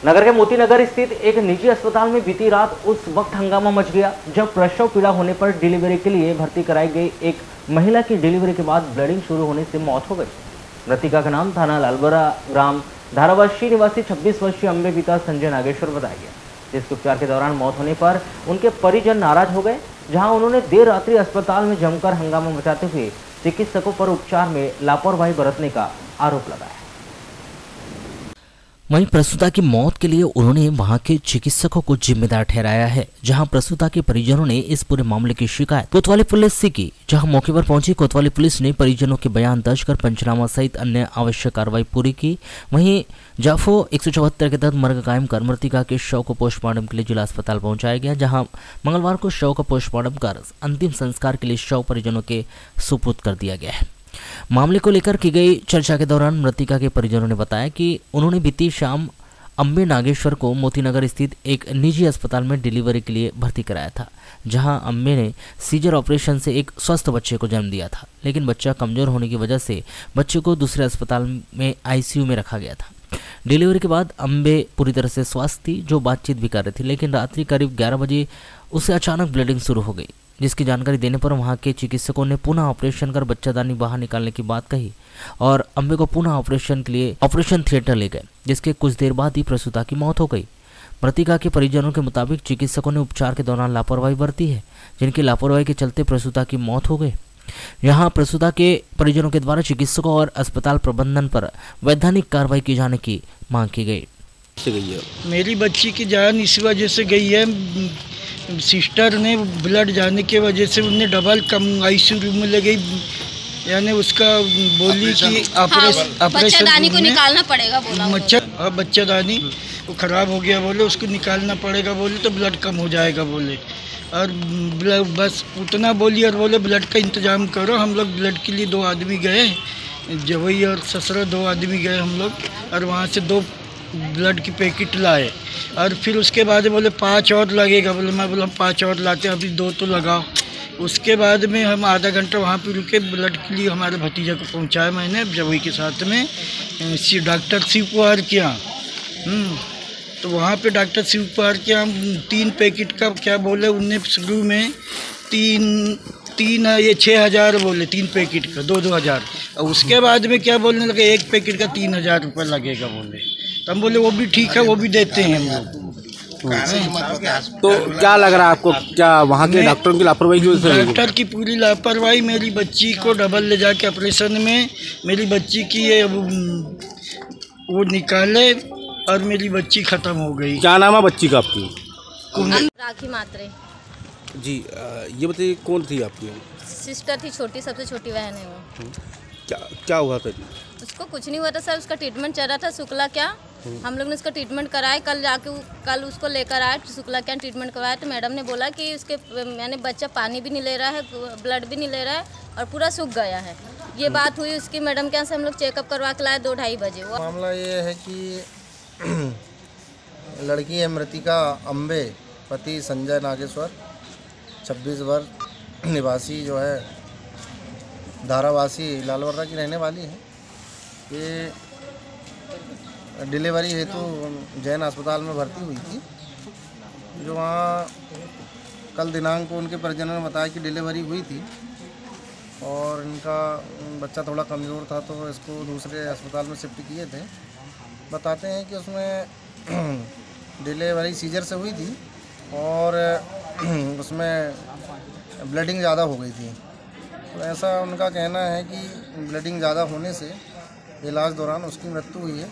नगर के मोती नगर स्थित एक निजी अस्पताल में बीती रात उस वक्त हंगामा मच गया जब प्रसव पीड़ा होने पर डिलीवरी के लिए भर्ती कराई गई एक महिला की डिलीवरी के बाद ब्लीडिंग शुरू होने से मौत हो गई। मृतिका का नाम थाना लालबरा ग्राम धारावासी निवासी 26 वर्षीय अम्बे पिता संजय नागेश्वर बताया गया, जिसके उपचार के दौरान मौत होने पर उनके परिजन नाराज हो गए, जहां उन्होंने देर रात्रि अस्पताल में जमकर हंगामा मचाते हुए चिकित्सकों पर उपचार में लापरवाही बरतने का आरोप लगाया। वहीं प्रसूता की मौत के लिए उन्होंने वहां के चिकित्सकों को जिम्मेदार ठहराया है। जहां प्रसूता के परिजनों ने इस पूरे मामले की शिकायत कोतवाली पुलिस से की, जहां मौके पर पहुंची कोतवाली पुलिस ने परिजनों के बयान दर्ज कर पंचनामा सहित अन्य आवश्यक कार्रवाई पूरी की। वहीं जाफो 174 के तहत मर्ग कायम कर मृतिका के शव को पोस्टमार्टम के लिए जिला अस्पताल पहुंचाया गया, जहां मंगलवार को शव का पोस्टमार्टम कर अंतिम संस्कार के लिए शव परिजनों के सुपुर्द कर दिया गया है। मामले को लेकर की गई चर्चा के दौरान मृतिका के परिजनों ने बताया कि उन्होंने बीती शाम अम्बे नागेश्वर को मोतीनगर स्थित एक निजी अस्पताल में डिलीवरी के लिए भर्ती कराया था, जहां अम्बे ने सीजर ऑपरेशन से एक स्वस्थ बच्चे को जन्म दिया था, लेकिन बच्चा कमजोर होने की वजह से बच्चे को दूसरे अस्पताल में आईसीयू में रखा गया था। डिलीवरी के बाद अम्बे पूरी तरह से स्वस्थ थी, जो बातचीत भी कर रही थी, लेकिन रात्रि करीब 11 बजे उसे अचानक ब्लीडिंग शुरू हो गई, जिसकी जानकारी देने पर वहां के चिकित्सकों ने पुनः ऑपरेशन कर बच्चादानी बाहर निकालने की बात कही और अम्बे को पुनः ऑपरेशन के लिए ऑपरेशन थिएटर ले गए, जिसके कुछ देर बाद ही प्रसूता की मौत हो गई। मृतिका के परिजनों के मुताबिक चिकित्सकों ने उपचार के दौरान लापरवाही बरती है, जिनकी लापरवाही के चलते प्रसूता की मौत हो गई। यहाँ प्रसूता के परिजनों के द्वारा चिकित्सकों और अस्पताल प्रबंधन पर वैधानिक कार्रवाई की जाने की मांग की गई। मेरी बच्ची की जान इस वजह से गई है, सिस्टर ने ब्लड जाने की वजह से उन्हें डबल कम आईसीयू रूम में ले गई, यानी उसका बोली कि ऑपरेशन बच्चादानी को निकालना पड़ेगा बोला, बच्चादानी वो खराब हो गया बोले, उसको निकालना पड़ेगा बोले, तो ब्लड कम हो जाएगा बोले, और बस उतना बोली और बोले ब्लड का इंतजाम करो। हम लोग ब्लड के लिए 2 आदमी गए, जवई और ससुरा 2 आदमी गए हम लोग, और वहाँ से 2 ब्लड की पैकेट लाए, और फिर उसके बाद बोले 5 और लगेगा बोले, मैं बोला 5 और लाते, अभी 2 तो लगाओ। उसके बाद में हम आधा घंटा वहाँ पे रुके, ब्लड के लिए हमारे भतीजा को पहुँचाया मैंने जवई के साथ में डॉक्टर शिव कुमार के यहाँ। तो वहाँ पे डॉक्टर शिव कुमार के यहाँ 3 पैकेट का क्या बोले, उनने शुरू में 6,000 बोले, 3 पैकेट का 2-2 हज़ार, और उसके बाद में क्या बोलने लगे 1 पैकेट का 3,000 रुपये लगेगा बोले। तो हम बोले वो भी ठीक है, वो भी देते हैं हम लोग। तो क्या लग रहा है आपको, क्या वहाँ के डॉक्टरों की लापरवाही की वजह से? डॉक्टर की पूरी लापरवाही, मेरी बच्ची को डबल ले जाके ऑपरेशन में मेरी बच्ची की ये वो निकाले और मेरी बच्ची ख़त्म हो गई। क्या नाम है बच्ची का आपकी? राखी मात्रे जी। ये बताइए कौन थी आपकी? सिस्टर थी, छोटी, सबसे छोटी बहन है वो। क्या हुआ था? उसको कुछ नहीं हुआ था सर, उसका ट्रीटमेंट चल रहा था शुक्ला क्या, हम लोग ने उसका ट्रीटमेंट कराया, कल उसको लेकर आए शुक्ला क्या ट्रीटमेंट करवाया, तो मैडम ने बोला कि उसके यानी बच्चा पानी भी नहीं ले रहा है, ब्लड भी नहीं ले रहा है और पूरा सूख गया है। ये बात हुई उसकी मैडम के यहाँ से, हम लोग चेकअप करवा के लाए 2-2:30 बजे। मामला ये है कि लड़की है मृतिका अम्बे, पति संजय नागेश्वर, 26 वर्ष, निवासी जो है धारावासी लालबरा की रहने वाली है। ये डिलीवरी हेतु जैन अस्पताल में भर्ती हुई थी, जो वहाँ कल दिनांक को उनके परिजनों ने बताया कि डिलीवरी हुई थी और इनका बच्चा थोड़ा कमज़ोर था, तो इसको दूसरे अस्पताल में शिफ्ट किए थे। बताते हैं कि उसमें डिलीवरी सीजर से हुई थी और उसमें ब्लीडिंग ज़्यादा हो गई थी। तो ऐसा उनका कहना है कि ब्लीडिंग ज़्यादा होने से इलाज दौरान उसकी मृत्यु हुई है।